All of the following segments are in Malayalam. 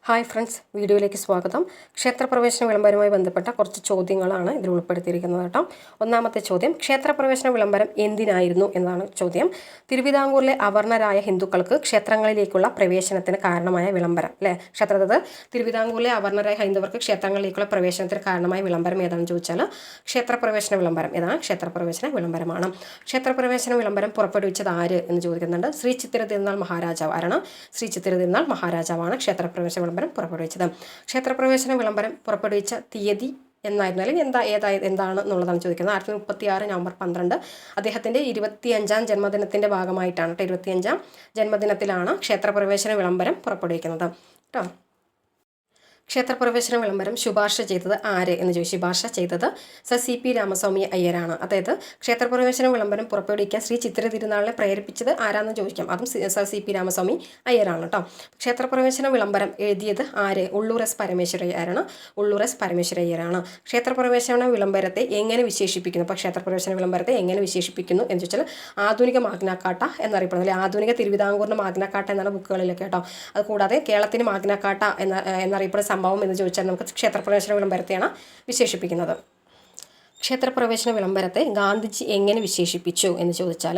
ഹായ് ഫ്രണ്ട്സ്, വീഡിയോയിലേക്ക് സ്വാഗതം. ക്ഷേത്രപ്രവേശന വിളംബരവുമായി ബന്ധപ്പെട്ട കുറച്ച് ചോദ്യങ്ങളാണ് ഇതിൽ ഉൾപ്പെടുത്തിയിരിക്കുന്നത് കേട്ടോ. ഒന്നാമത്തെ ചോദ്യം, ക്ഷേത്രപ്രവേശന വിളംബരം എന്തിനായിരുന്നു എന്നാണ് ചോദ്യം. തിരുവിതാംകൂറിലെ അവർണരായ ഹിന്ദുക്കൾക്ക് ക്ഷേത്രങ്ങളിലേക്കുള്ള പ്രവേശനത്തിന് കാരണമായ വിളംബരം അല്ലേ. തിരുവിതാംകൂറിലെ അവർണരായ ഹൈന്ദവർക്ക് ക്ഷേത്രങ്ങളിലേക്കുള്ള പ്രവേശനത്തിന് കാരണമായ വിളംബരം ഏതാണെന്ന് ചോദിച്ചാൽ ക്ഷേത്രപ്രവേശന വിളംബരം ഏതാണ്? ക്ഷേത്രപ്രവേശന വിളംബരമാണ്. ക്ഷേത്രപ്രവേശന വിളംബരം പുറപ്പെടുവിച്ചത് ആര് എന്ന് ചോദിക്കുന്നുണ്ട്. ശ്രീ ചിത്തിര തിരുനാൾ മഹാരാജാവ്. ആരാണ്? ശ്രീ ചിത്തിര തിരുനാൾ മഹാരാജാവാണ് ക്ഷേത്രപ്രവേശന വിളംബരം പുറപ്പെടുവിച്ചത്. ക്ഷേത്രപ്രവേശന വിളംബരം പുറപ്പെടുവിച്ച തീയതി എന്നായിരുന്നു, അല്ലെങ്കിൽ എന്താണ് എന്നുള്ളതാണ് ചോദിക്കുന്നത്. 1936 നവംബർ 12 അദ്ദേഹത്തിൻ്റെ 25ാം ജന്മദിനത്തിൻ്റെ ഭാഗമായിട്ടാണ് 25ാം ജന്മദിനത്തിലാണ് ക്ഷേത്രപ്രവേശന വിളംബരം പുറപ്പെടുവിക്കുന്നത് കേട്ടോ. ക്ഷേത്രപ്രവേശന വിളംബരം ശുപാർശ ചെയ്തത് ആര് എന്ന് ചോദിച്ചു. ശുപാർശ ചെയ്തത് സർ CP രാമസ്വാമി അയ്യരാണ്. അതായത് ക്ഷേത്രപ്രവേശന വിളംബരം പുറപ്പെടുവിക്കാൻ ശ്രീ ചിത്തിര തിരുനാളിനെ പ്രേരിപ്പിച്ചത് ആരാണെന്ന് ചോദിക്കാം. അതും സർ CP രാമസ്വാമി അയ്യരാണ് കേട്ടോ. ക്ഷേത്രപ്രവേശന വിളംബരം എഴുതിയത് ആര്? ഉള്ളൂർ S പരമേശ്വരയ്യരാണ്. ഉള്ളൂർ S പരമേശ്വരയ്യരാണ്. ക്ഷേത്രപ്രവേശന വിളംബരത്തെ എങ്ങനെ വിശേഷിപ്പിക്കുന്നു? അപ്പോൾ ക്ഷേത്രപ്രവേശന വിളംബരത്തെ എങ്ങനെ വിശേഷിപ്പിക്കുന്നു എന്ന് ചോദിച്ചാൽ ആധുനിക മാഗ്നാക്കാട്ട എന്നറിയപ്പെടുന്നു, അല്ലെങ്കിൽ ആധുനിക തിരുവിതാംകൂറിൻ്റെ മാഗ്നാക്കാട്ട എന്നാണ് ബുക്കുകളിലൊക്കെ കേട്ടോ. അതുകൂടാതെ കേരളത്തിന് മാഗ്നാക്കാട്ട എന്നറിയപ്പെടുന്ന സംഭവം എന്ന് ചോദിച്ചാൽ നമുക്ക് ക്ഷേത്രപ്രവേശന വിളംബരത്തെയാണ് വിശേഷിപ്പിക്കുന്നത്. ക്ഷേത്രപ്രവേശന വിളംബരത്തെ ഗാന്ധിജി എങ്ങനെ വിശേഷിപ്പിച്ചു എന്ന് ചോദിച്ചാൽ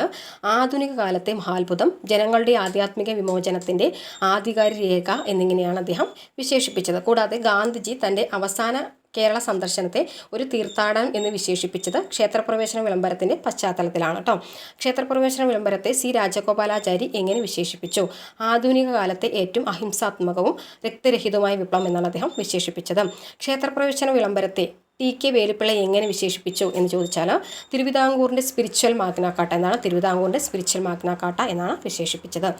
ആധുനിക കാലത്തെ മഹാത്ഭുതം, ജനങ്ങളുടെ ആധ്യാത്മിക വിമോചനത്തിൻ്റെ ആധികാരിക രേഖ എന്നിങ്ങനെയാണ് അദ്ദേഹം വിശേഷിപ്പിച്ചത്. കൂടാതെ ഗാന്ധിജി തൻ്റെ അവസാന കേരള സന്ദർശനത്തെ ഒരു തീർത്ഥാടനം എന്ന് വിശേഷിപ്പിച്ചത് ക്ഷേത്രപ്രവേശന വിളംബരത്തിൻ്റെ പശ്ചാത്തലത്തിലാണ് കേട്ടോ. ക്ഷേത്രപ്രവേശന വിളംബരത്തെ C രാജഗോപാലാചാരി എങ്ങനെ വിശേഷിപ്പിച്ചു? ആധുനിക കാലത്തെ ഏറ്റവും അഹിംസാത്മകവും രക്തരഹിതവുമായ വിപ്ലവം എന്നാണ് അദ്ദേഹം വിശേഷിപ്പിച്ചത്. ക്ഷേത്രപ്രവേശന വിളംബരത്തെ TK വേലുപ്പിള്ള എങ്ങനെ വിശേഷിപ്പിച്ചു എന്ന് ചോദിച്ചാൽ തിരുവിതാംകൂറിൻ്റെ സ്പിരിച്വൽ മാഗ്നാക്കാട്ട എന്നാണ് വിശേഷിപ്പിച്ചത്.